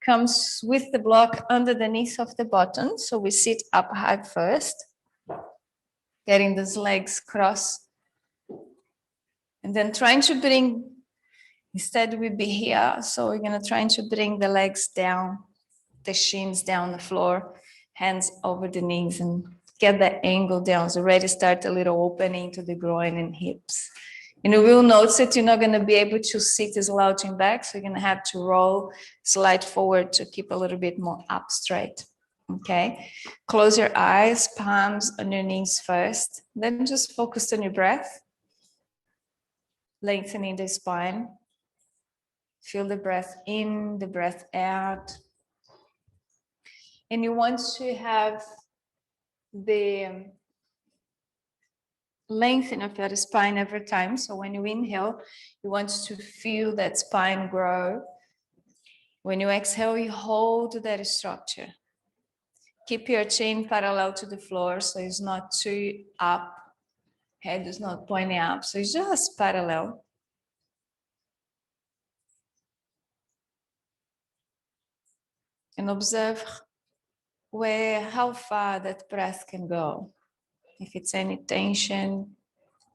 comes with the block under the knees of the bottom. So we sit up high first, getting those legs crossed. And then trying to bring, instead we'd be here. So we're gonna try to bring the legs down, the shins down the floor, hands over the knees and get that angle down. So already start a little opening to the groin and hips. And you will notice that you're not gonna be able to sit slouching back. So you're gonna have to roll, slide forward to keep a little bit more up straight. Okay, close your eyes, palms on your knees first. Then just focus on your breath. Lengthening the spine. Feel the breath in, the breath out. And you want to have the lengthening of your spine every time. So when you inhale, you want to feel that spine grow. When you exhale, you hold that structure. Keep your chin parallel to the floor so it's not too up. Head is not pointing up, so it's just parallel. And observe how far that breath can go. If it's any tension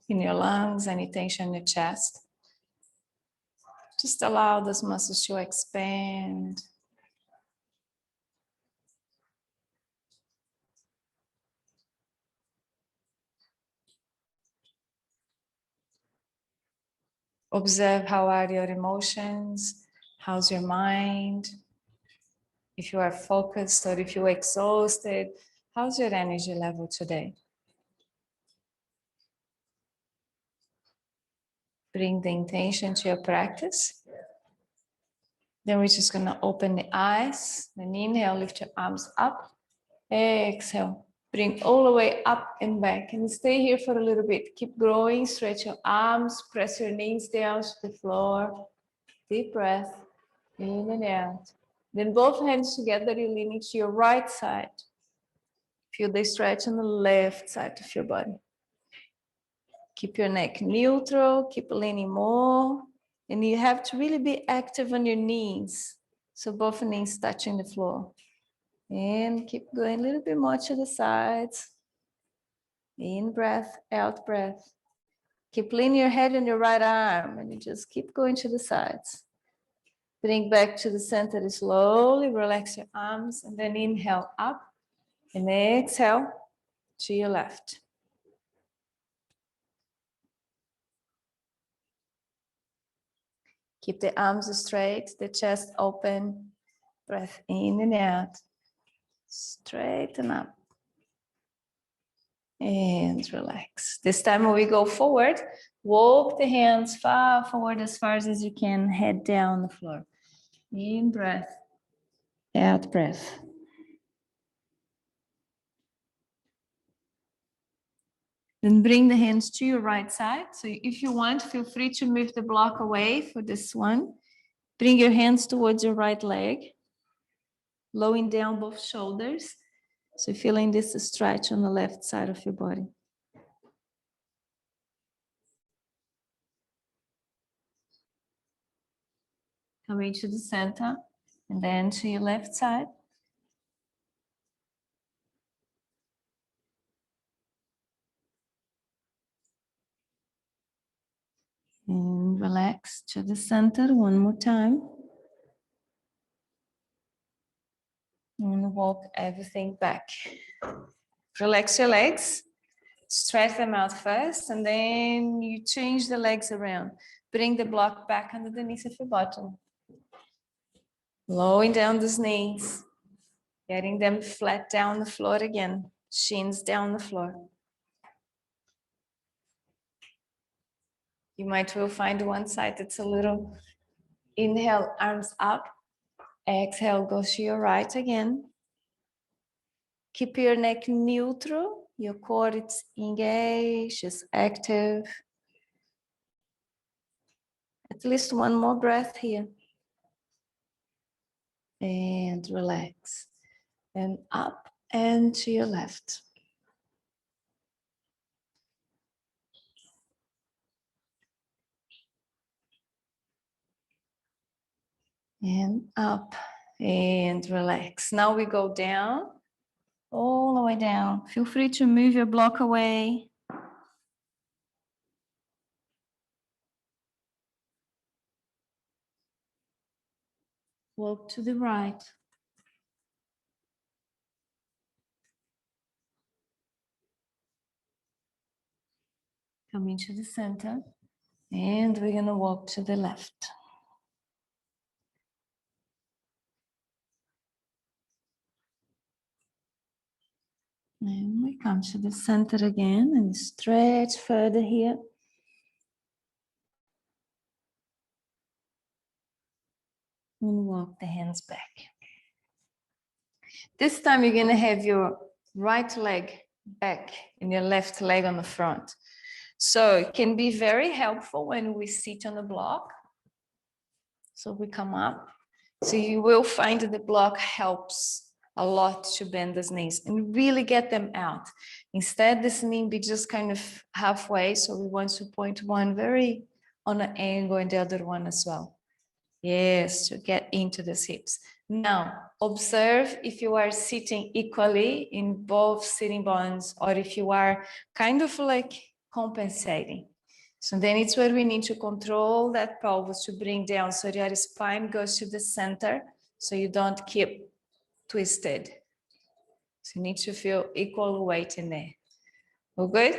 in your lungs, any tension in your chest, just allow those muscles to expand. Observe how are your emotions, how's your mind. If you are focused or if you're exhausted, how's your energy level today? Bring the intention to your practice. Then we're just gonna open the eyes. Then inhale, lift your arms up. Exhale, bring all the way up and back. And stay here for a little bit. Keep growing, stretch your arms, press your knees down to the floor. Deep breath, in and out. Then both hands together, you lean into your right side. Feel the stretch on the left side of your body. Keep your neck neutral, keep leaning more. And you have to really be active on your knees. So both knees touching the floor. And keep going a little bit more to the sides. In breath, out breath. Keep leaning your head on your right arm and you just keep going to the sides. Bring back to the center slowly, relax your arms and then inhale up and exhale to your left. Keep the arms straight, the chest open, breath in and out. Straighten up and relax. This time when we go forward, walk the hands far forward as far as you can, head down the floor. In breath, out breath. Then bring the hands to your right side. So if you want, feel free to move the block away for this one. Bring your hands towards your right leg, lowering down both shoulders. So feeling this stretch on the left side of your body. Coming to the center and then to your left side. And relax to the center one more time. And walk everything back. Relax your legs. Stretch them out first and then you change the legs around. Bring the block back under the knees of your bottom. Lowering down those knees. Getting them flat down the floor again. Shins down the floor. You might well find one side that's a little, inhale, arms up. Exhale, go to your right again. Keep your neck neutral. Your core is engaged, is active. At least one more breath here. And relax. And up and to your left. And up and relax. Now we go down, all the way down. Feel free to move your block away. Walk to the right. Come into the center, and we're going to walk to the left. And we come to the center again and stretch further here. And walk the hands back. This time you're going to have your right leg back and your left leg on the front. So it can be very helpful when we sit on the block. So we come up. So you will find that the block helps a lot to bend those knees and really get them out. Instead, this knee be just kind of halfway. So we want to point one very on an angle and the other one as well. Yes, to get into the hips. Now, observe if you are sitting equally in both sitting bones or if you are kind of like compensating. So then it's where we need to control that pelvis to bring down so your spine goes to the center so you don't keep twisted. So you need to feel equal weight in there. All good?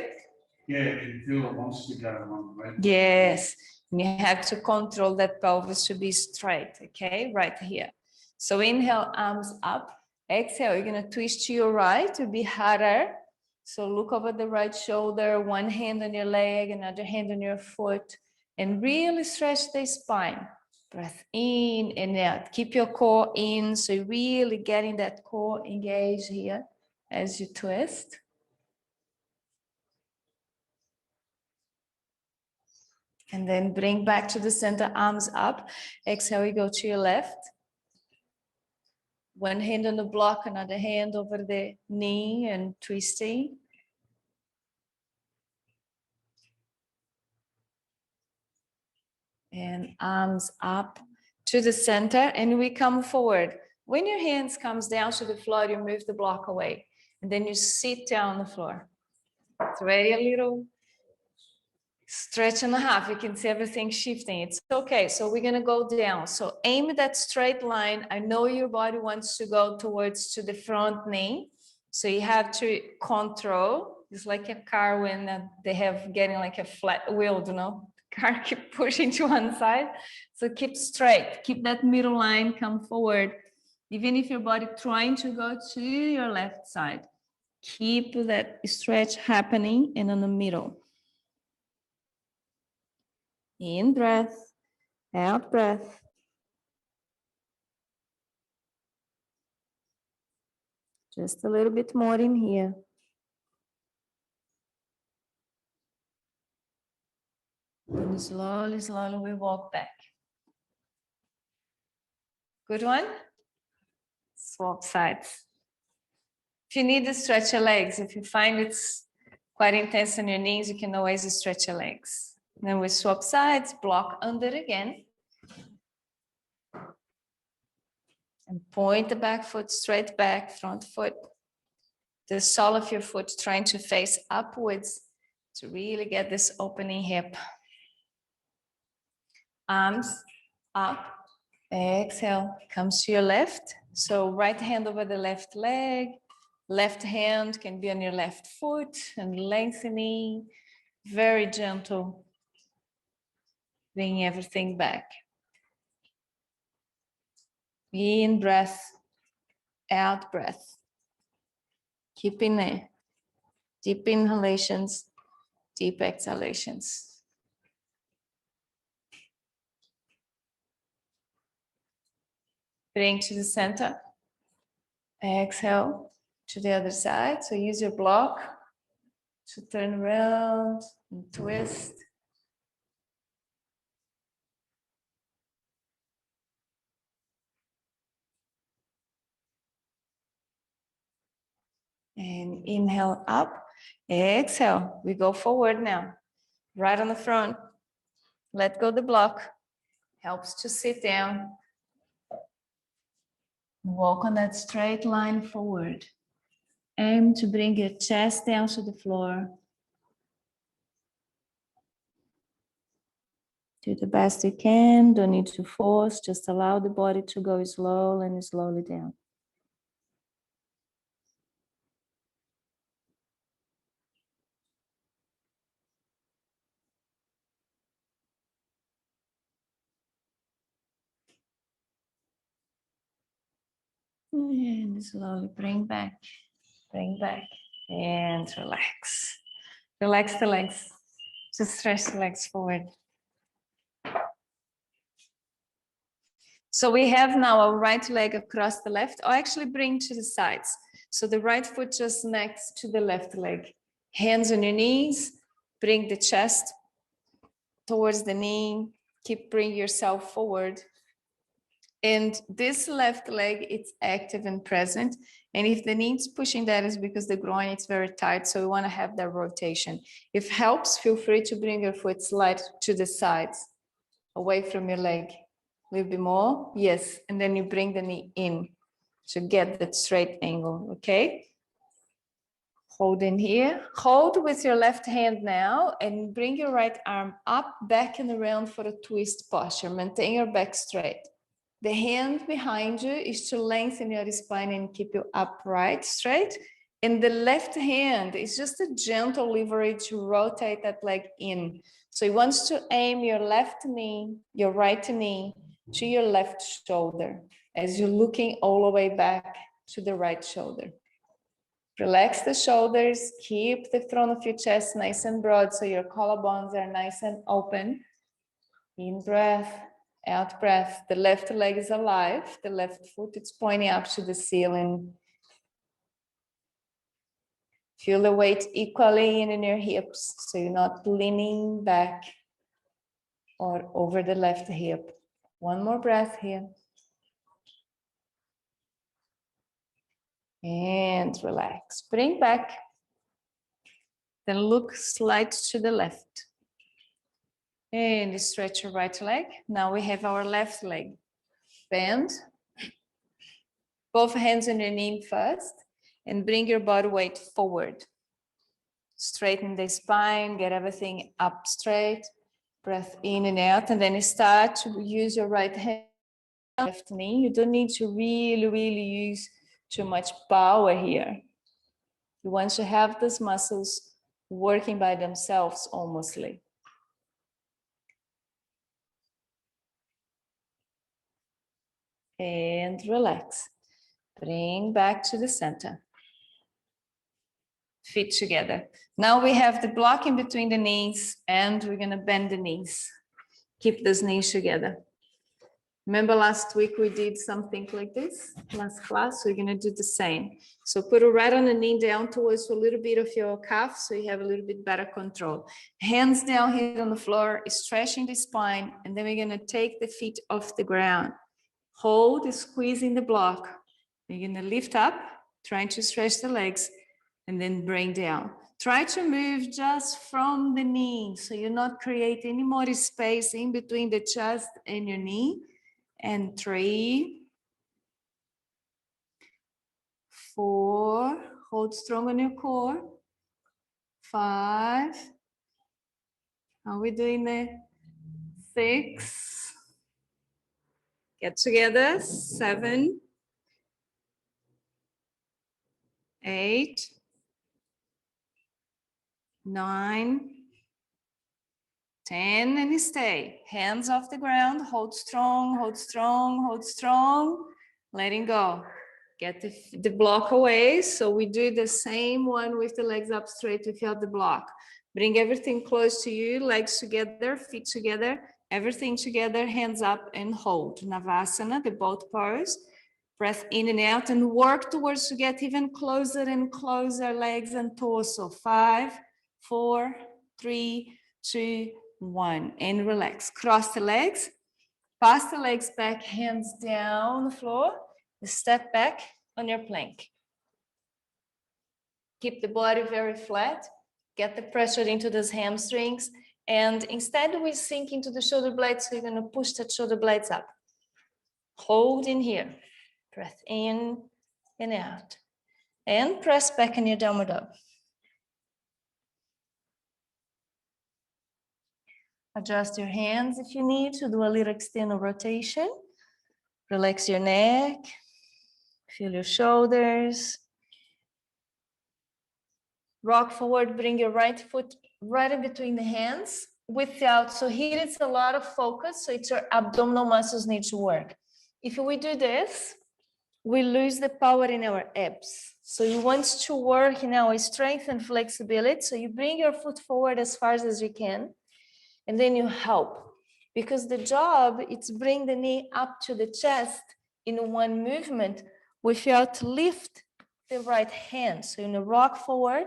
Yeah, you feel it wants to go along, right? Yes. And you have to control that pelvis to be straight, okay? Right here. So inhale, arms up. Exhale, you're going to twist to your right to be harder. So look over the right shoulder, one hand on your leg, another hand on your foot, and really stretch the spine. Breath in and out. Keep your core in, so you're really getting that core engaged here as you twist. And then bring back to the center, arms up. Exhale, we go to your left. One hand on the block, another hand over the knee and twisting. And arms up to the center and we come forward. When your hands comes down to the floor, you move the block away. And then you sit down on the floor. It's already a little stretch and a half. You can see everything shifting. It's okay. So we're going to go down. So aim that straight line. I know your body wants to go towards to the front knee. So you have to control. It's like a car when they have getting like a flat wheel, you know, car keep pushing to one side. So keep straight, keep that middle line, come forward. Even if your body trying to go to your left side, keep that stretch happening and in the middle. In breath, out breath. Just a little bit more in here. And slowly, slowly we walk back. Good one. Swap sides. If you need to stretch your legs, if you find it's quite intense on your knees, you can always stretch your legs. Then we swap sides, block under again. And point the back foot straight back, front foot. The sole of your foot trying to face upwards to really get this opening hip. Arms up. Exhale, comes to your left. So right hand over the left leg. Left hand can be on your left foot and lengthening. Very gentle. Bring everything back. In breath, out breath. Keep in there. Deep inhalations, deep exhalations. Bring to the center. Exhale to the other side. So use your block to turn around and twist. And inhale up. Exhale. We go forward now. Right on the front. Let go the block. Helps to sit down. Walk on that straight line forward. Aim to bring your chest down to the floor. Do the best you can, don't need to force, just allow the body to go slowly and slowly down. And slowly bring back, and relax. Relax the legs, just stretch the legs forward. So we have now our right leg across the left, or actually bring to the sides. So the right foot just next to the left leg. Hands on your knees, bring the chest towards the knee, bring yourself forward. And this left leg, it's active and present. And if the knee's pushing, that is because the groin is very tight. So we want to have that rotation. If helps, feel free to bring your foot slight to the sides, away from your leg. A little bit more, yes. And then you bring the knee in to get that straight angle, okay? Hold in here. Hold with your left hand now and bring your right arm up, back and around for a twist posture. Maintain your back straight. The hand behind you is to lengthen your spine and keep you upright, straight. And the left hand is just a gentle leverage to rotate that leg in. So you want to aim your left knee, your right knee to your left shoulder as you're looking all the way back to the right shoulder. Relax the shoulders, keep the front of your chest nice and broad so your collarbones are nice and open. In breath, out breath. The left leg is alive, the left foot is pointing up to the ceiling. Feel the weight equally in your hips so you're not leaning back or over the left hip. One more breath here. And relax. Bring back. Then look slight to the left. And stretch your right leg. Now we have our left leg. Bend. Both hands on your knee first. And bring your body weight forward. Straighten the spine. Get everything up straight. Breath in and out. And then you start to use your right hand. Left knee. You don't need to really use too much power here. You want to have these muscles working by themselves almostly. And relax. Bring back to the center. Feet together. Now we have the block in between the knees and we're going to bend the knees. Keep those knees together. Remember last week we did something like this, last class, so we're going to do the same. So put it right on the knee down towards a little bit of your calf so you have a little bit better control. Hands down here on the floor, stretching the spine, and then we're going to take the feet off the ground. Hold, squeezing the block. You're going to lift up, trying to stretch the legs, and then bring down. Try to move just from the knee, so you're not creating any more space in between the chest and your knee. And 3, 4, hold strong on your core. 5, how are we doing there? 6, get together. 7, 8, 9, 10, and stay. Hands off the ground, hold strong, hold strong, hold strong. Letting go. Get the block away. So we do the same one with the legs up straight without the block. Bring everything close to you, legs together, feet together, everything together, hands up and hold. Navasana, the both pose. Breath in and out and work towards to get even closer and closer, legs and torso. 5, 4, 3, 2, 1. And relax. Cross the legs. Pass the legs back, hands down the floor. Step back on your plank. Keep the body very flat. Get the pressure into those hamstrings. And instead we sink into the shoulder blades. So you're going to push the shoulder blades up. Hold in here. Breath in and out. And press back in your downward dog. Adjust your hands if you need to do a little external rotation. Relax your neck. Feel your shoulders. Rock forward, bring your right foot right in between the hands without, so here it's a lot of focus, so it's your abdominal muscles need to work. If we do this, we lose the power in our abs. So you want to work in our strength and flexibility, so you bring your foot forward as far as you can, and then you help. Because the job, it's bring the knee up to the chest in one movement without lift the right hand. So you rock forward,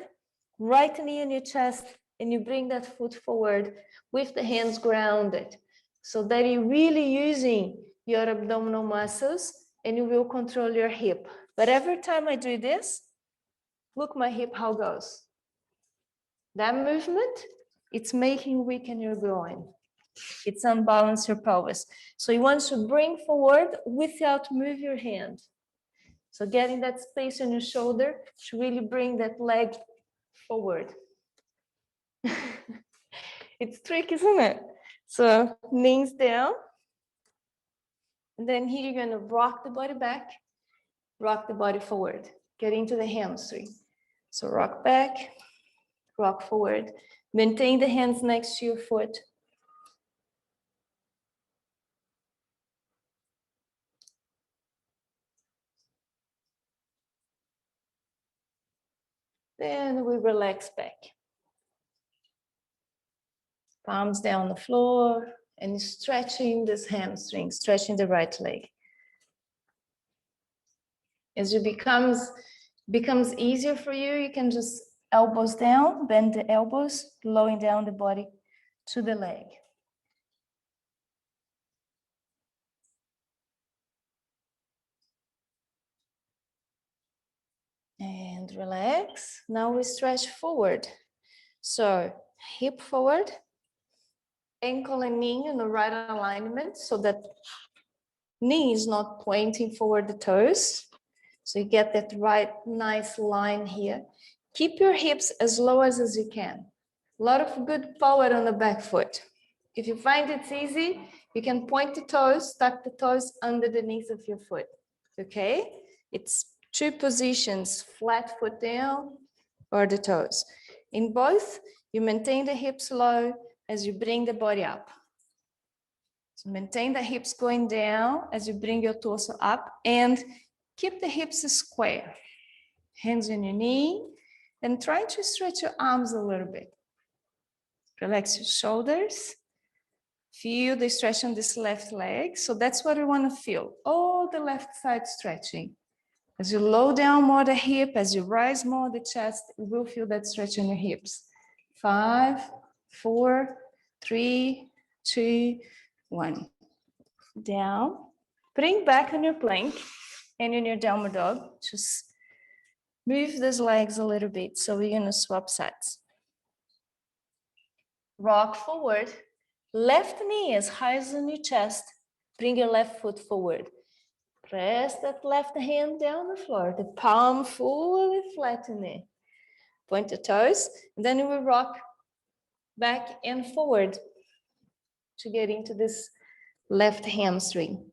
right knee in your chest, and you bring that foot forward with the hands grounded. So that you're really using your abdominal muscles and you will control your hip. But every time I do this, look my hip how it goes. That movement, it's making weaken your groin. It's unbalance your pelvis. So you want to bring forward without move your hand. So getting that space on your shoulder to really bring that leg forward. It's tricky, isn't it? So knees down. And then here you're going to rock the body back, rock the body forward, get into the hamstring. So rock back, rock forward. Maintain the hands next to your foot. Then we relax back. Palms down the floor and stretching this hamstring, stretching the right leg. As it becomes easier for you, you can just elbows down, bend the elbows, lowering down the body to the leg. And relax. Now we stretch forward. So hip forward, ankle and knee in the right alignment so that knee is not pointing forward the toes. So you get that right nice line here. Keep your hips as low as you can. A lot of good power on the back foot. If you find it's easy, you can point the toes, tuck the toes under the knees of your foot. Okay? It's two positions, flat foot down or the toes. In both, you maintain the hips low as you bring the body up. So maintain the hips going down as you bring your torso up and keep the hips square. Hands on your knee and try to stretch your arms a little bit. Relax your shoulders. Feel the stretch on this left leg. So that's what we want to feel. All the left side stretching. As you lower down more the hip, as you rise more the chest, you will feel that stretch on your hips. 5, 4, 3, 2, 1. Down. Bring back on your plank and in your downward dog. Just move those legs a little bit. So we're going to swap sides. Rock forward. Left knee as high as on your chest. Bring your left foot forward. Press that left hand down the floor. The palm fully flatten it. Point the toes. And then we will rock back and forward to get into this left hamstring.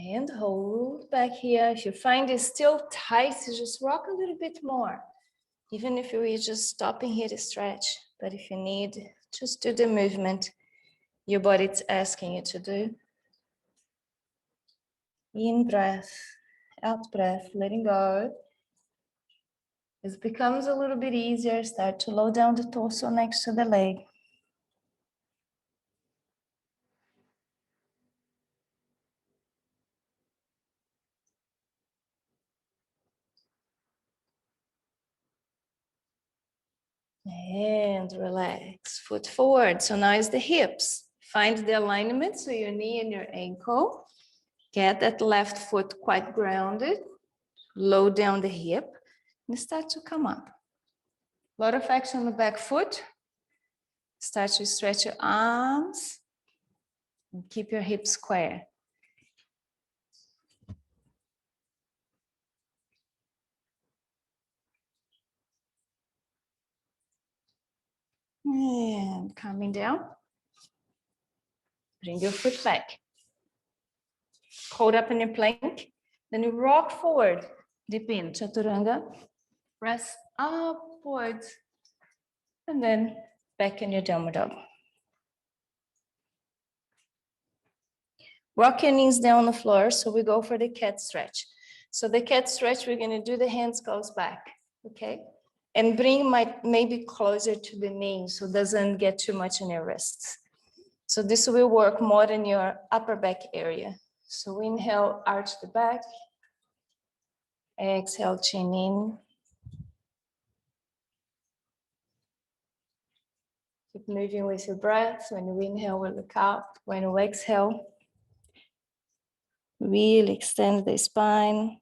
And hold back here. If you find it still tight, you just rock a little bit more. Even if you're just stopping here to stretch. But if you need, just do the movement your body's asking you to do. In breath, out breath, letting go. As it becomes a little bit easier, start to lower down the torso next to the leg. And relax, foot forward. So now is the hips. Find the alignment, so your knee and your ankle. Get that left foot quite grounded. Low down the hip and start to come up. A lot of action on the back foot. Start to stretch your arms and keep your hips square. And coming down. Bring your foot back. Hold up in your plank. Then you rock forward. Deep in chaturanga. Press upwards. And then back in your downward dog. Rock your knees down on the floor. So we go for the cat stretch. So the cat stretch, we're going to do the hands goes back. Okay. And bring maybe closer to the knee so it doesn't get too much in your wrists. So this will work more in your upper back area. So inhale, arch the back. Exhale, chin in. Keep moving with your breath. When you inhale, we look up. When you exhale, really extend the spine.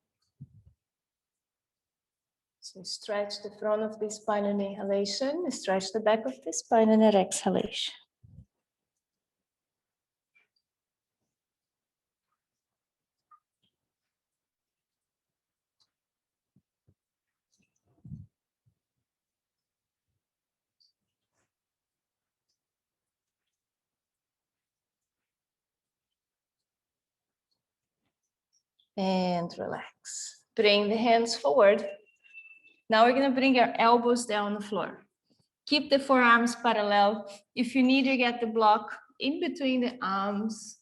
So stretch the front of the spine on inhalation, stretch the back of the spine on an exhalation. And relax. Bring the hands forward. Now we're going to bring our elbows down on the floor. Keep the forearms parallel. If you need to get the block in between the arms.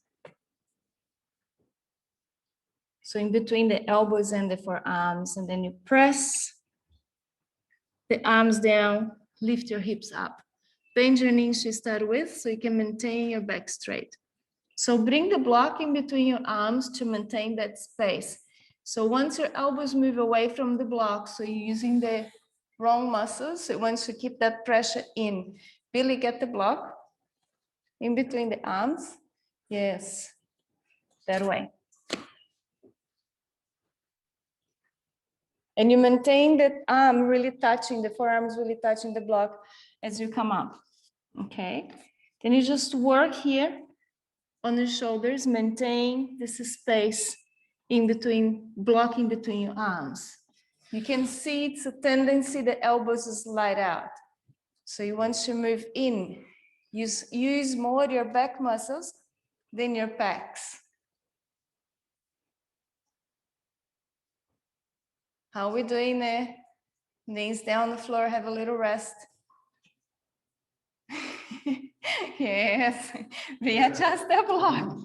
So in between the elbows and the forearms, and then you press the arms down, lift your hips up. Bend your knees to start with so you can maintain your back straight. So bring the block in between your arms to maintain that space. So once your elbows move away from the block, so you're using the wrong muscles, so once you keep that pressure in, really get the block in between the arms. Yes, that way. And you maintain that arm really touching, the forearms really touching the block as you come up, okay? Then you just work here on the shoulders, maintain this space in between, blocking between your arms. You can see it's a tendency the elbows slide out. So you want to move in, use more your back muscles than your pecs. How are we doing there? Knees down on the floor, have a little rest. Yes, readjust the block.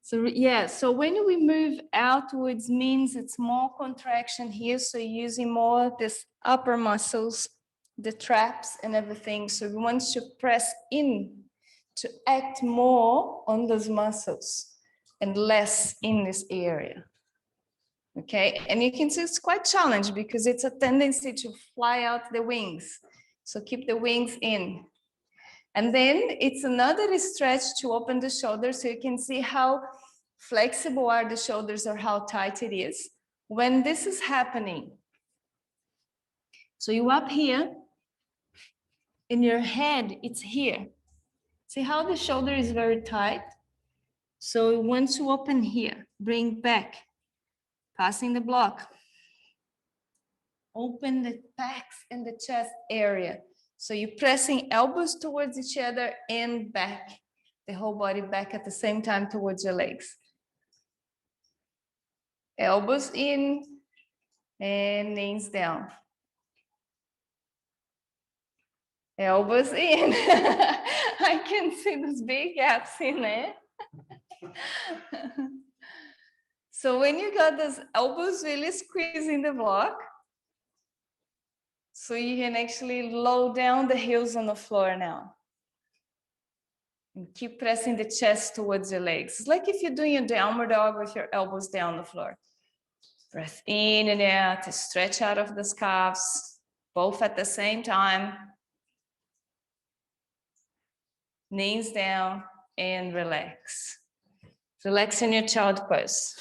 So yeah, so when we move outwards means it's more contraction here. So using more this upper muscles, the traps and everything. So we want to press in to act more on those muscles and less in this area. Okay, and you can see it's quite challenging because it's a tendency to fly out the wings. So keep the wings in. And then it's another stretch to open the shoulders so you can see how flexible are the shoulders or how tight it is. When this is happening, so you up here, in your head, it's here. See how the shoulder is very tight? So once you open here, bring back, passing the block. Open the pecs and the chest area. So you're pressing elbows towards each other and back, the whole body back at the same time towards your legs. Elbows in and knees down. Elbows in. I can see those big gaps in there. So when you got those elbows really squeezing the block, so you can actually lower down the heels on the floor now. And keep pressing the chest towards your legs. It's like if you're doing a downward dog with your elbows down the floor. Breath in and out to stretch out of the calves, both at the same time. Knees down and relax. Relax in your child pose.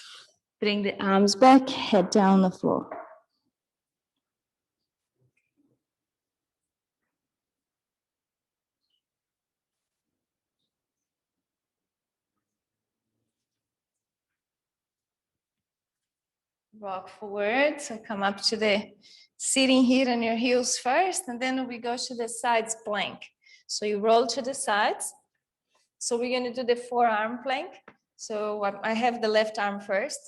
Bring the arms back, head down the floor. Rock forward, so come up to the sitting here on your heels first, and then we go to the sides plank. So you roll to the sides. So we're going to do the forearm plank. So I have the left arm first.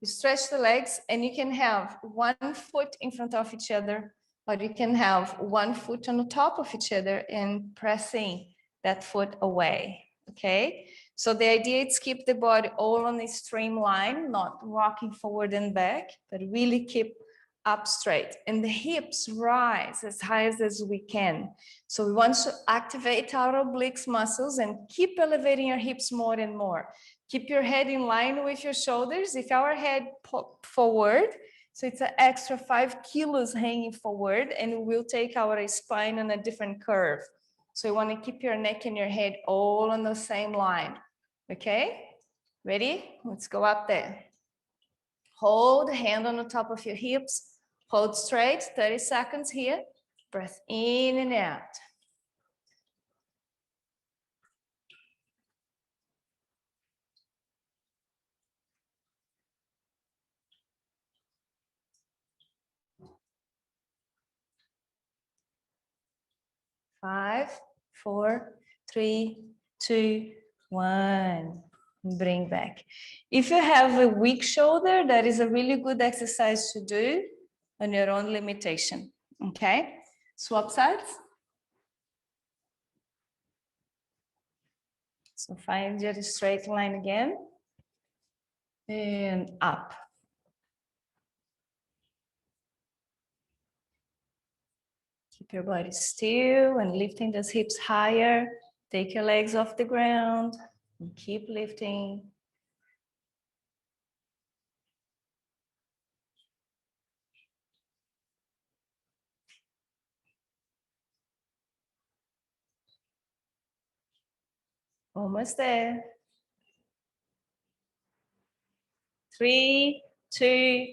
You stretch the legs, and you can have one foot in front of each other, or you can have one foot on the top of each other and pressing that foot away. Okay? So the idea is keep the body all on a streamline, not rocking forward and back, but really keep up straight. And the hips rise as high as we can. So we want to activate our obliques muscles and keep elevating your hips more and more. Keep your head in line with your shoulders. If our head pop forward, so it's an extra 5 kilos hanging forward, and we'll take our spine on a different curve. So you want to keep your neck and your head all on the same line. Okay, ready? Let's go up there. Hold the hand on the top of your hips. Hold straight, 30 seconds here. Breath in and out. Five, four, three, two, one. Bring back. If you have a weak shoulder, that is a really good exercise to do on your own limitation. Okay? Swap sides. So find your straight line again. And up. Keep your body still and lifting those hips higher. Take your legs off the ground and keep lifting. Almost there. 3, 2,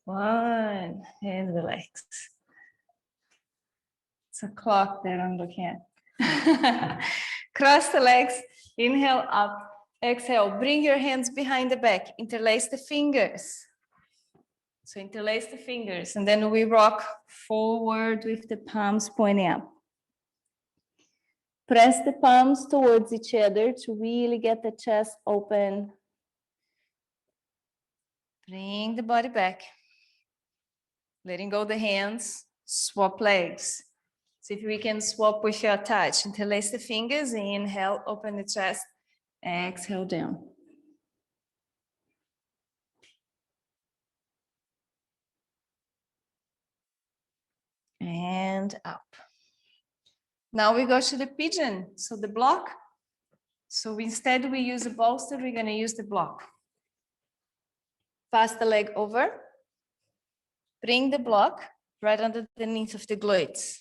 1, and relax. It's a clock that I'm looking at. Cross the legs, inhale up, exhale, bring your hands behind the back, interlace the fingers. So interlace the fingers, and then we rock forward with the palms pointing up. Press the palms towards each other to really get the chest open. Bring the body back. Letting go the hands, swap legs. See if we can swap with your touch. Interlace the fingers, inhale, open the chest, exhale down. And up. Now we go to the pigeon, so the block. So instead we use a bolster, we're gonna use the block. Pass the leg over. Bring the block right underneath of the glutes.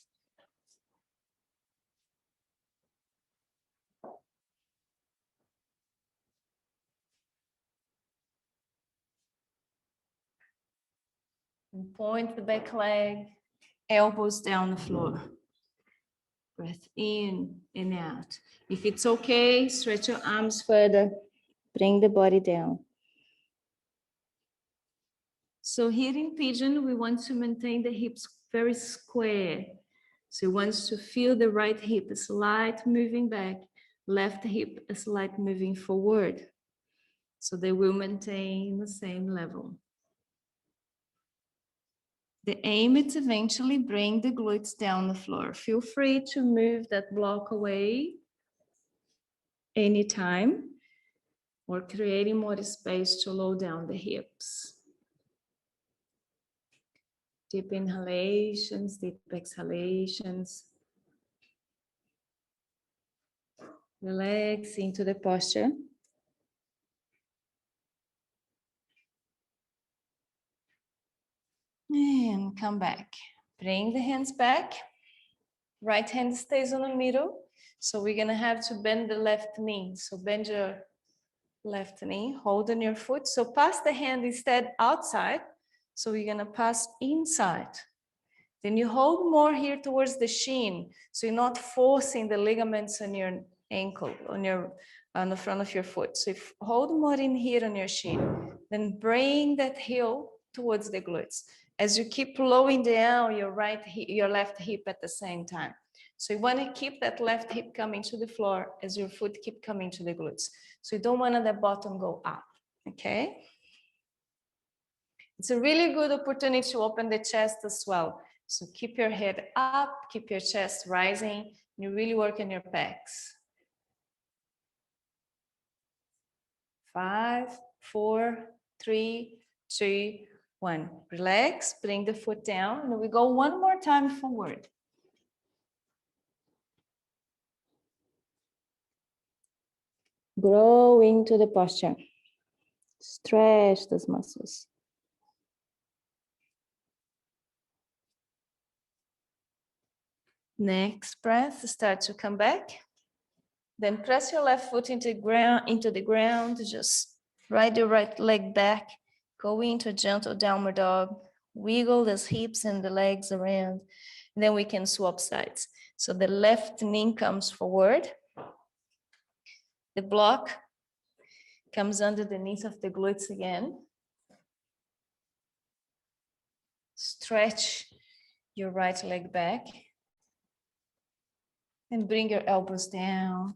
And point the back leg, elbows down the floor. Breath in and out. If it's okay, stretch your arms further. Bring the body down. So here in pigeon, we want to maintain the hips very square. So you want to feel the right hip, a slight moving back, left hip, a slight moving forward. So they will maintain the same level. The aim is to eventually bring the glutes down the floor. Feel free to move that block away anytime, or creating more space to lower down the hips. Deep inhalations, deep exhalations. Relax into the posture. And come back. Bring the hands back. Right hand stays on the middle. So we're gonna have to bend the left knee. So bend your left knee, hold on your foot. So pass the hand instead outside. So we're gonna pass inside. Then you hold more here towards the shin. So you're not forcing the ligaments on your ankle, on the front of your foot. So if hold more in here on your shin, then bring that heel towards the glutes. As you keep lowering down your left hip at the same time. So you want to keep that left hip coming to the floor as your foot keep coming to the glutes. So you don't want the bottom go up, okay? It's a really good opportunity to open the chest as well. So keep your head up, keep your chest rising, and you really work on your pecs. 5, 4, 3, 2, 1. Relax, bring the foot down, and we go one more time forward. Grow into the posture. Stretch those muscles. Next breath, start to come back. Then press your left foot into the ground. Just ride your right leg back. Go into a gentle downward dog. Wiggle those hips and the legs around. And then we can swap sides. So the left knee comes forward. The block comes underneath of the glutes again. Stretch your right leg back. And bring your elbows down.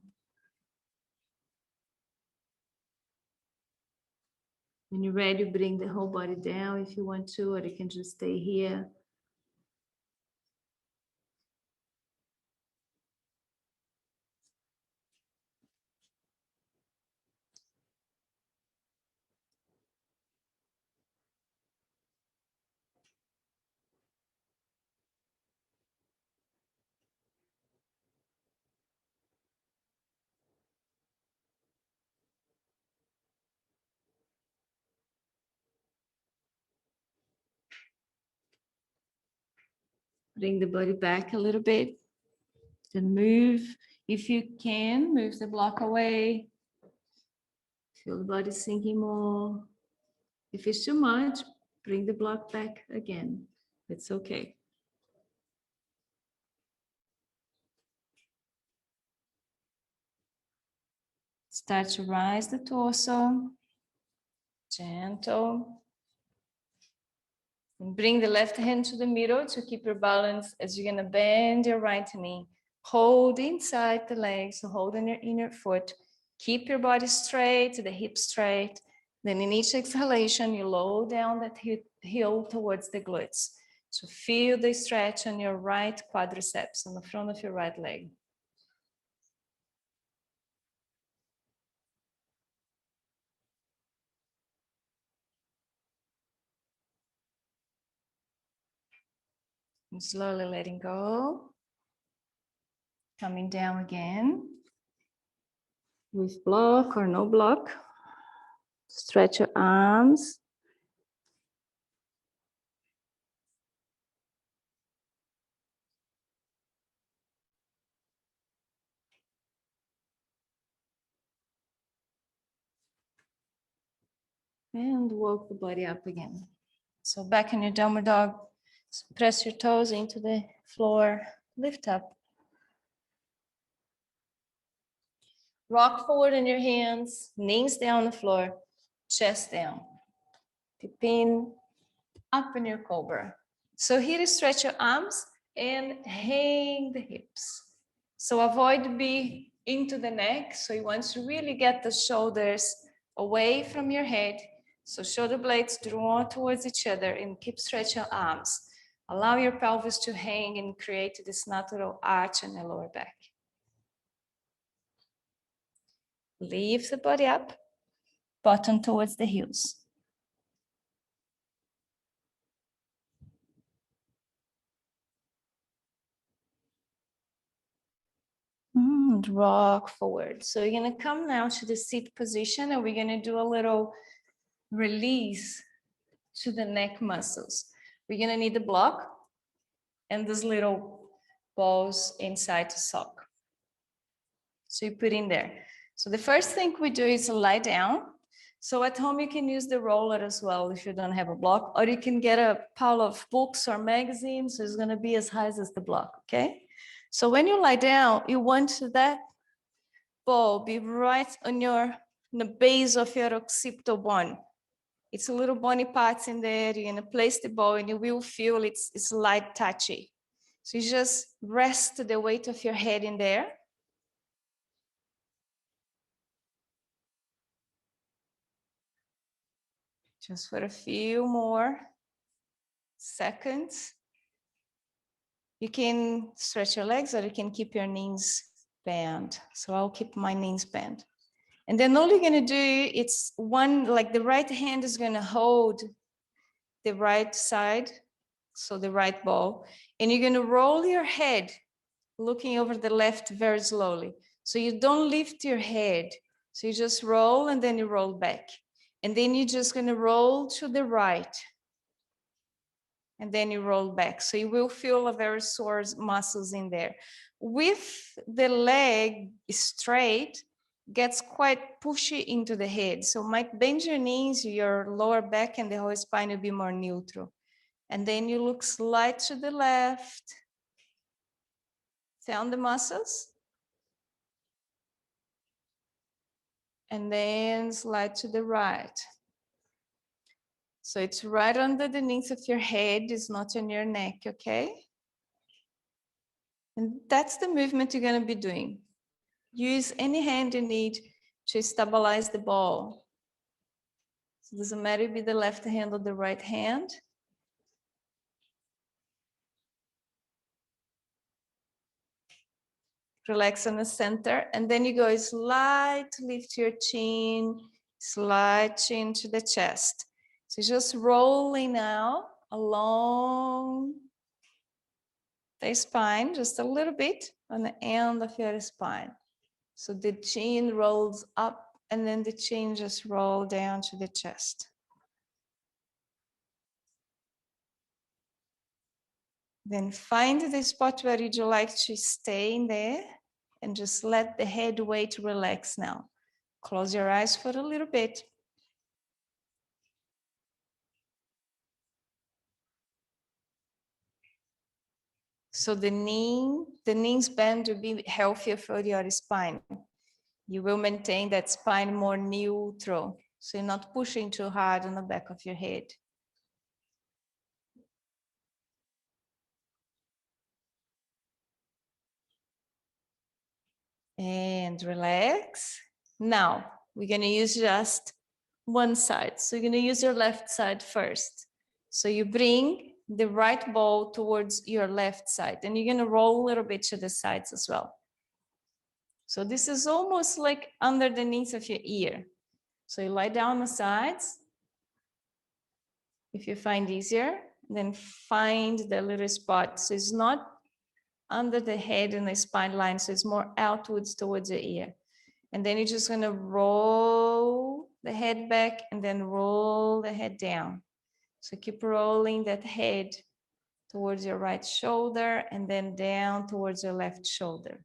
When you're ready, bring the whole body down if you want to, or you can just stay here. Bring the body back a little bit. Then move, if you can, move the block away. Feel the body sinking more. If it's too much, bring the block back again. It's okay. Start to rise the torso. Gentle. And bring the left hand to the middle to keep your balance as you're gonna bend your right knee. Hold inside the legs, so hold on your inner foot. Keep your body straight, the hips straight. Then in each exhalation, you lower down that heel towards the glutes. So feel the stretch on your right quadriceps, on the front of your right leg. And slowly letting go. Coming down again. With block or no block. Stretch your arms. And walk the body up again. So back in your downward dog, press your toes into the floor, lift up. Rock forward in your hands, knees down on the floor, chest down. Tip in, up in your cobra. So here you stretch your arms and hang the hips. So avoid to be into the neck. So you want to really get the shoulders away from your head. So shoulder blades draw towards each other and keep stretching your arms. Allow your pelvis to hang and create this natural arch in the lower back. Lift the body up, bottom towards the heels. And rock forward. So you're gonna come now to the seat position and we're gonna do a little release to the neck muscles. We're gonna need the block and those little balls inside to sock. So you put in there. So the first thing we do is lie down. So at home, you can use the roller as well if you don't have a block, or you can get a pile of books or magazines. So it's going to be as high as the block, okay? So when you lie down, you want that ball be right on the base of your occipital bone. It's a little bony parts in there. You're going to place the ball and you will feel it's light touchy. So you just rest the weight of your head in there. Just for a few more seconds. You can stretch your legs or you can keep your knees bent. So I'll keep my knees bent. And then all you're gonna do, it's one, like the right hand is gonna hold the right side, so the right ball, and you're gonna roll your head, looking over the left very slowly. So you don't lift your head. So you just roll and then you roll back. And then you're just gonna roll to the right. And then you roll back. So you will feel a very sore muscles in there. With the leg straight, gets quite pushy into the head. So might bend your knees, your lower back and the whole spine will be more neutral. And then you look slight to the left. Sound the muscles. And then slide to the right. So it's right underneath of your head, it's not on your neck, okay? And that's the movement you're going to be doing. Use any hand you need to stabilize the ball. So it doesn't matter if it be the left hand or the right hand. Relax on the center, and then you go slide to lift your chin, slide chin to the chest. So just rolling now along the spine, just a little bit on the end of your spine. So the chin rolls up and then the chin just rolls down to the chest. Then find the spot where you'd like to stay in there and just let the head weight relax now. Close your eyes for a little bit. So the knees bend to be healthier for your spine. You will maintain that spine more neutral. So you're not pushing too hard on the back of your head. And relax. Now, we're going to use just one side. So you're going to use your left side first. So you bring the right ball towards your left side. And you're going to roll a little bit to the sides as well. So this is almost like underneath of your ear. So you lie down on the sides. If you find easier, then find the little spot. So it's not under the head and the spine line, so it's more outwards towards your ear. And then you're just gonna roll the head back and then roll the head down. So keep rolling that head towards your right shoulder and then down towards your left shoulder.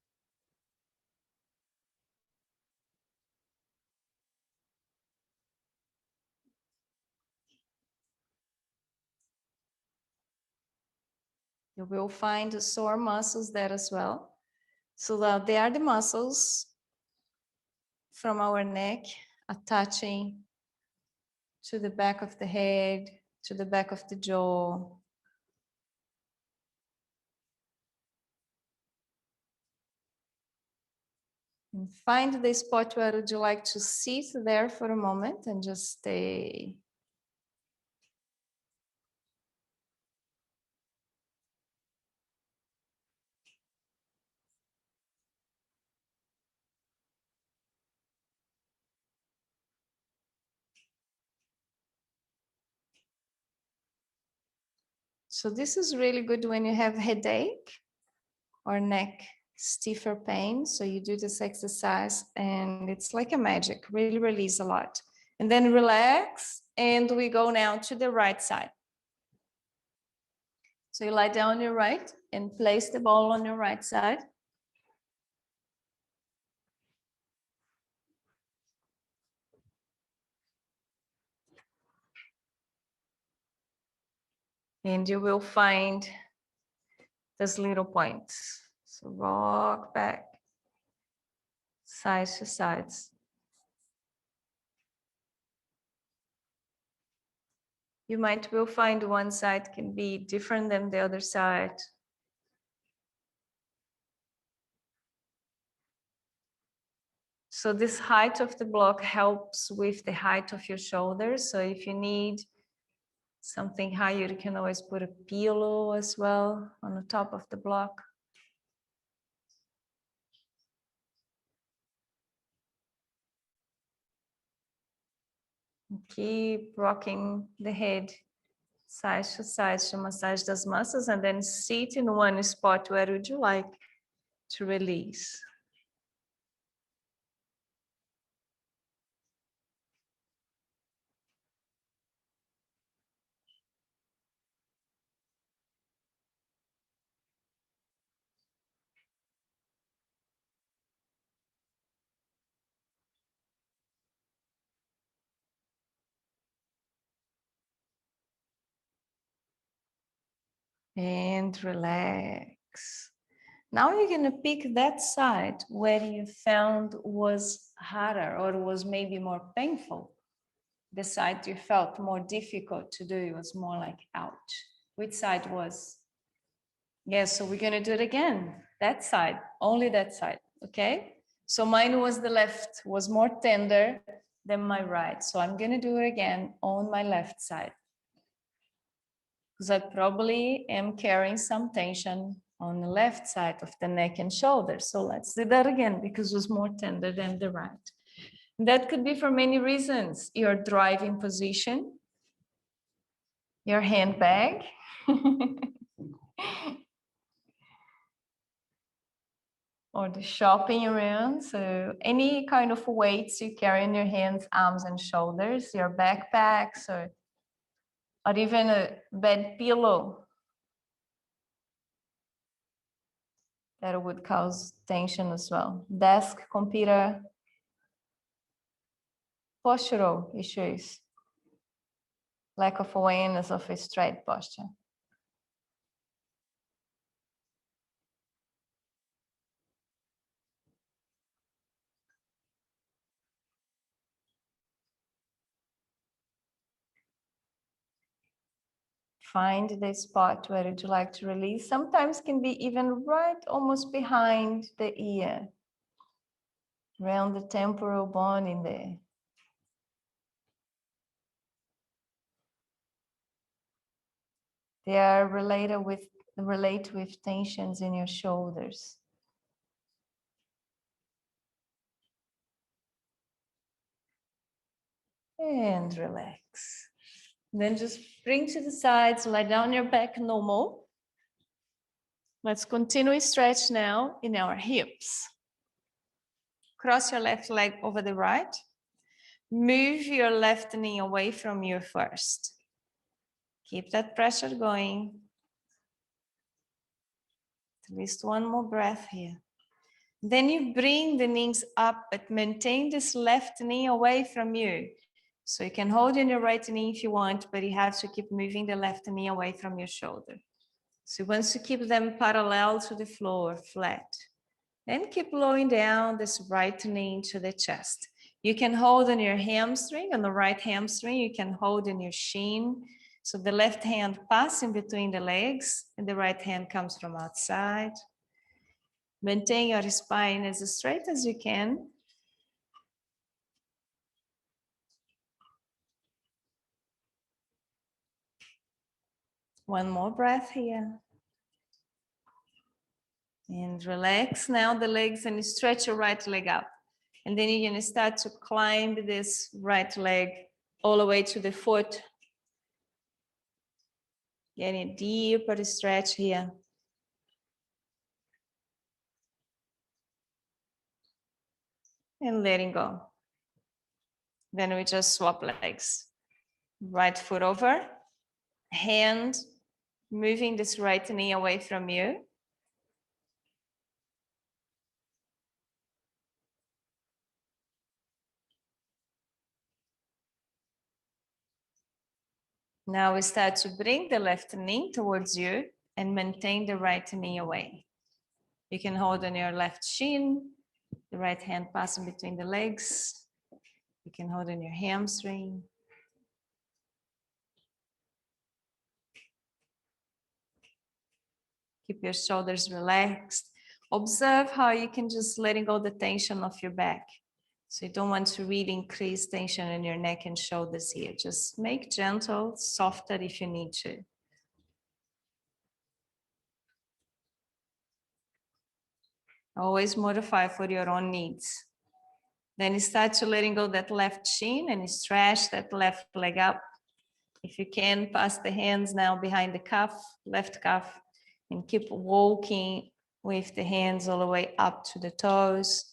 You will find the sore muscles there as well. So that they are the muscles from our neck attaching to the back of the head, to the back of the jaw. And find the spot where would you like to sit there for a moment and just stay. So this is really good when you have headache or neck stiffer pain. So you do this exercise and it's like a magic, really release a lot. And then relax and we go now to the right side. So you lie down on your right and place the ball on your right side. And you will find those little points. So rock back, sides to sides. You might will find one side can be different than the other side. So this height of the block helps with the height of your shoulders. So if you need something higher, you can always put a pillow as well on the top of the block. Keep rocking the head side to side to massage those muscles, and then sit in one spot. Where would you like to release? And relax. Now you're going to pick that side where you found was harder or was maybe more painful. The side you felt more difficult to do, it was more like ouch. Which side was? Yes, so we're going to do it again. That side, only that side, okay? So mine was the left, was more tender than my right. So I'm going to do it again on my left side. Because I probably am carrying some tension on the left side of the neck and shoulders. So let's do that again because it was more tender than the right. That could be for many reasons. Your driving position, your handbag, or the shopping around. So any kind of weights you carry in your hands, arms, and shoulders, your backpacks, or even a bed pillow that would cause tension as well. Desk, computer, postural issues, lack of awareness of a straight posture. Find the spot where you'd like to release. Sometimes can be even right almost behind the ear, around the temporal bone in there. They are relate with tensions in your shoulders. And relax. Then just bring to the sides, lie down your back normal. Let's continue stretch now in our hips. Cross your left leg over the right. Move your left knee away from you first. Keep that pressure going. At least one more breath here. Then you bring the knees up, but maintain this left knee away from you. So you can hold in your right knee if you want, but you have to keep moving the left knee away from your shoulder. So once you keep them parallel to the floor, flat. Then keep lowering down this right knee into the chest. You can hold on your hamstring, on the right hamstring, you can hold in your shin. So the left hand passing between the legs and the right hand comes from outside. Maintain your spine as straight as you can. One more breath here. And relax now the legs and stretch your right leg up. And then you're going to start to climb this right leg all the way to the foot. Getting a deeper stretch here. And letting go. Then we just swap legs. Right foot over. Hand moving this right knee away from you. Now we start to bring the left knee towards you and maintain the right knee away. You can hold on your left shin, the right hand passing between the legs. You can hold on your hamstring. Keep your shoulders relaxed. Observe how you can just letting go the tension of your back. So you don't want to really increase tension in your neck and shoulders here. Just make gentle, softer if you need to. Always modify for your own needs. Then you start to letting go that left shin and you stretch that left leg up. If you can, pass the hands now behind the cuff, left cuff, and keep walking with the hands all the way up to the toes.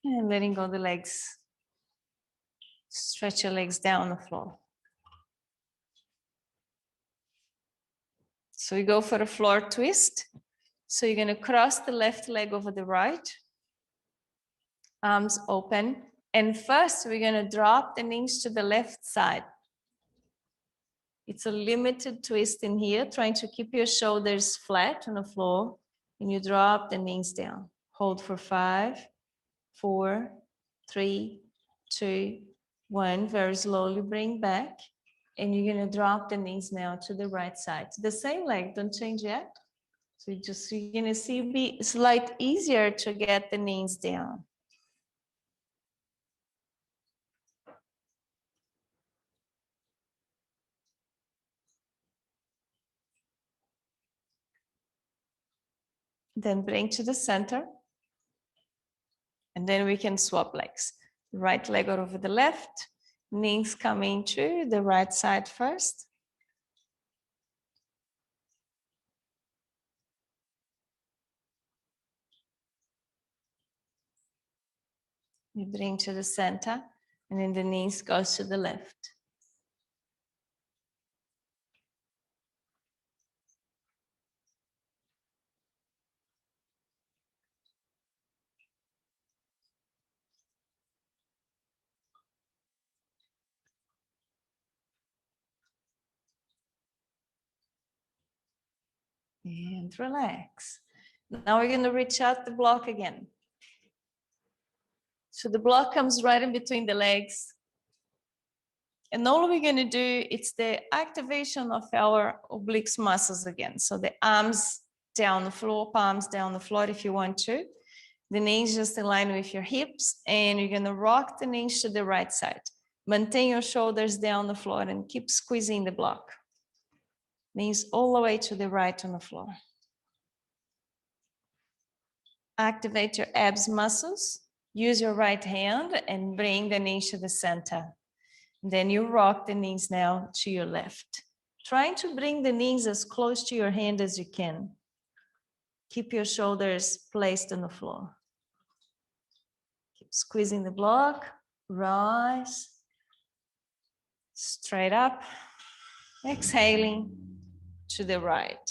And letting go the legs. Stretch your legs down the floor. So we go for a floor twist. So you're going to cross the left leg over the right. Arms open. And first, we're going to drop the knees to the left side. It's a limited twist in here, trying to keep your shoulders flat on the floor. And you drop the knees down. Hold for 5, 4, 3, 2, 1. Very slowly bring back. And you're going to drop the knees now to the right side. The same leg, don't change yet. So you're going to see it be slightly easier to get the knees down. Then bring to the center. And then we can swap legs. Right leg over the left, knees coming to the right side first. You bring to the center, and then the knees goes to the left. And relax. Now we're going to reach out the block again. So the block comes right in between the legs. And all we're going to do, it's the activation of our obliques muscles again. So the arms down the floor, palms down the floor if you want to. The knees just in line with your hips. And you're going to rock the knees to the right side. Maintain your shoulders down the floor and keep squeezing the block. Knees all the way to the right on the floor. Activate your abs muscles. Use your right hand and bring the knees to the center. Then you rock the knees now to your left. Trying to bring the knees as close to your hand as you can. Keep your shoulders placed on the floor. Keep squeezing the block. Rise. Straight up. Exhaling to the right.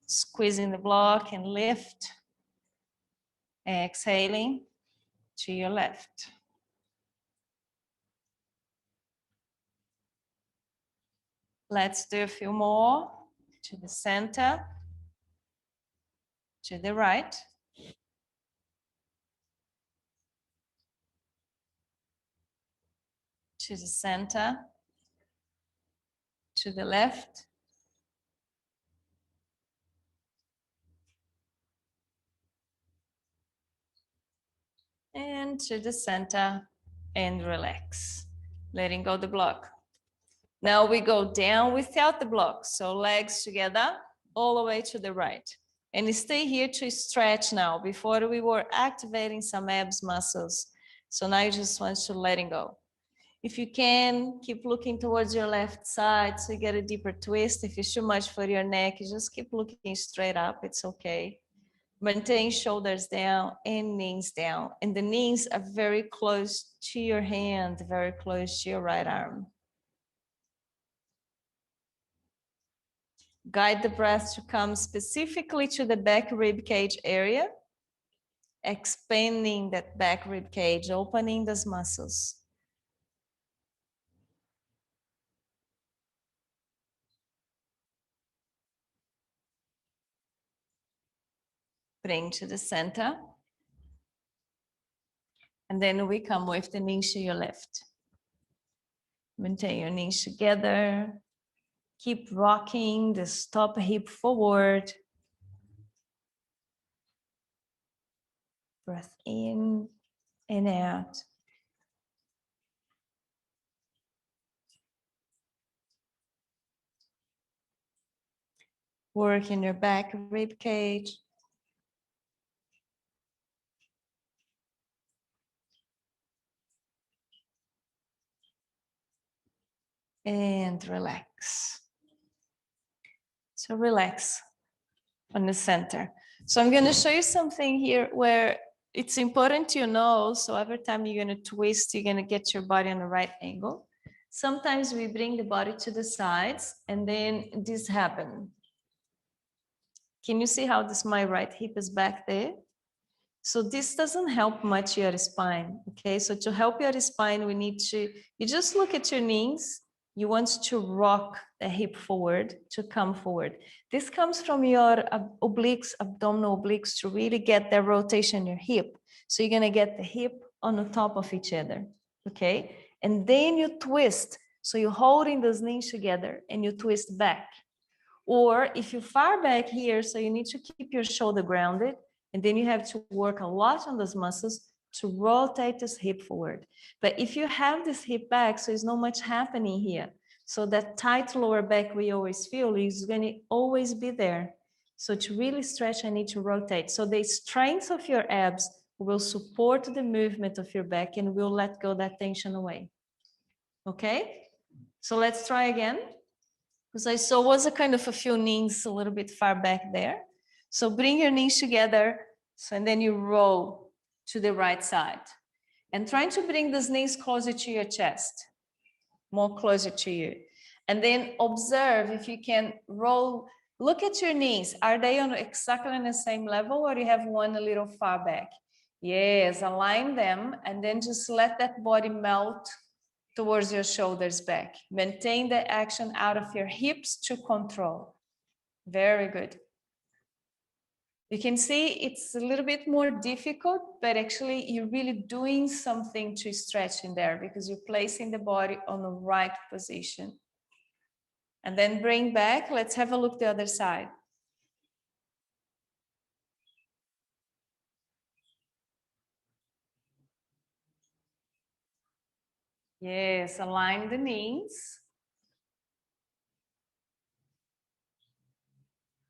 Squeezing the block and lift. Exhaling to your left. Let's do a few more. To the center. To the right. To the center. To the left. And to the center and relax, letting go the block. Now we go down without the block. So legs together all the way to the right. And stay here to stretch now. Before we were activating some abs muscles. So now you just want to letting go. If you can, keep looking towards your left side so you get a deeper twist. If it's too much for your neck, you just keep looking straight up. It's okay. Maintain shoulders down and knees down. And the knees are very close to your hand, very close to your right arm. Guide the breath to come specifically to the back rib cage area, expanding that back rib cage, opening those muscles. Bring to the center. And then we come with the knees to your left. Maintain your knees together. Keep rocking the top hip forward. Breath in and out. Work in your back rib cage. And relax. So relax on the center. So I'm going to show you something here where it's important to know. So every time you're going to twist, you're going to get your body on the right angle. Sometimes we bring the body to the sides and then this happens. Can you see how my right hip is back there? So this doesn't help much your spine, okay? So to help your spine, we need to, you just look at your knees. You want to rock the hip forward to come forward. This comes from your obliques, abdominal obliques to really get that rotation in your hip. So you're gonna get the hip on the top of each other, okay? And then you twist. So you're holding those knees together and you twist back. Or if you're far back here, so you need to keep your shoulder grounded, and then you have to work a lot on those muscles to rotate this hip forward. But if you have this hip back, so there's not much happening here. So that tight lower back we always feel is going to always be there. So to really stretch, I need to rotate. So the strength of your abs will support the movement of your back and will let go that tension away. Okay? So let's try again. Because I saw was a kind of a few knees a little bit far back there. So bring your knees together. So, and then you roll to the right side. And trying to bring those knees closer to your chest, more closer to you. And then observe if you can roll, look at your knees. Are they on exactly on the same level or you have one a little far back? Yes, align them and then just let that body melt towards your shoulders back. Maintain the action out of your hips to control. Very good. You can see it's a little bit more difficult, but actually you're really doing something to stretch in there because you're placing the body on the right position. And then bring back, let's have a look the other side. Yes, align the knees.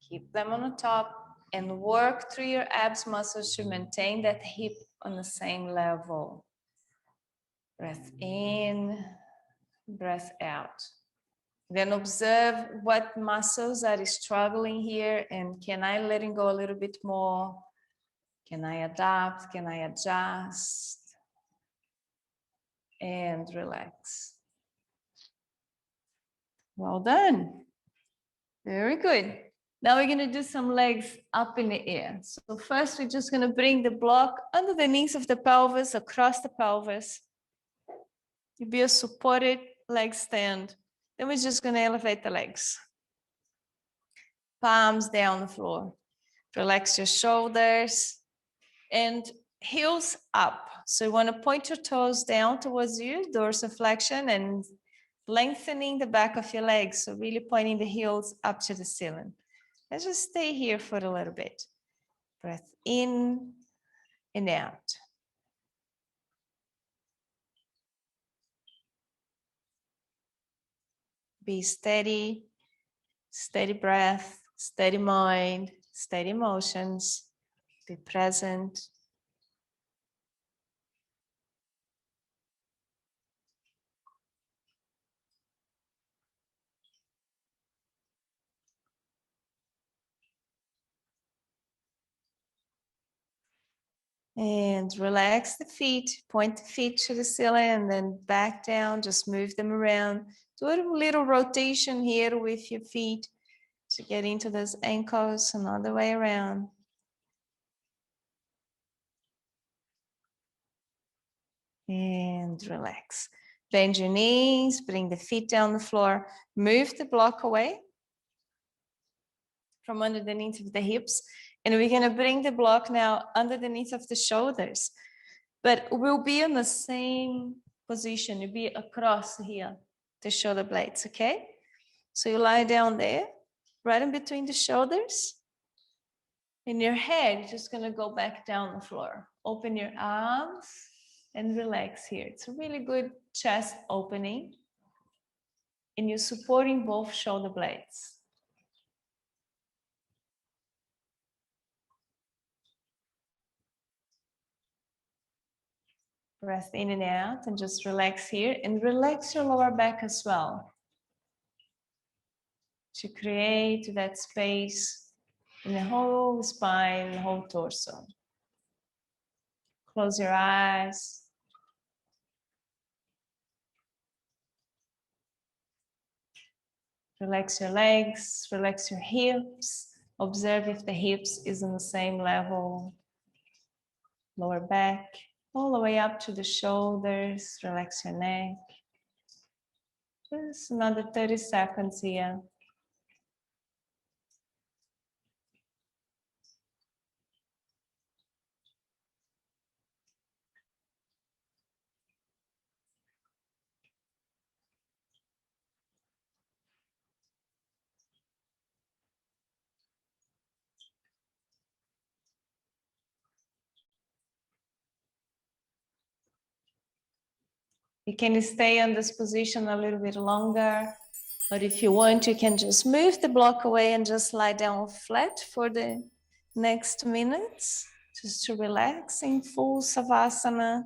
Keep them on the top and work through your abs muscles to maintain that hip on the same level. Breath in, breath out. Then observe what muscles are struggling here and can I let it go a little bit more? Can I adapt? Can I adjust? And relax. Well done. Very good. Now we're going to do some legs up in the air. So first we're just going to bring the block under the knees of the pelvis, across the pelvis. You be a supported leg stand. Then we're just going to elevate the legs. Palms down the floor. Relax your shoulders and heels up. So you want to point your toes down towards you, dorsiflexion, and lengthening the back of your legs. So really pointing the heels up to the ceiling. Let's just stay here for a little bit. Breath in and out. Be steady, steady breath, steady mind, steady emotions. Be present. And relax the feet, point the feet to the ceiling and then back down, just move them around. Do a little rotation here with your feet. to get into those ankles and all the way around. And relax. Bend your knees, bring the feet down the floor, move the block away from underneath of the hips. And we're gonna bring the block now underneath of the shoulders. But we'll be in the same position, you'll be across here, the shoulder blades, okay? So you lie down there, right in between the shoulders. And your head just gonna go back down the floor. Open your arms and relax here. It's a really good chest opening. And you're supporting both shoulder blades. Breath in and out and just relax here and relax your lower back as well. To create that space in the whole spine, the whole torso. Close your eyes. Relax your legs, relax your hips. Observe if the hips is on the same level. Lower back, all the way up to the shoulders. Relax your neck. Just another 30 seconds here. You can stay in this position a little bit longer, but if you want, you can just move the block away and just lie down flat for the next minutes, just to relax in full Savasana.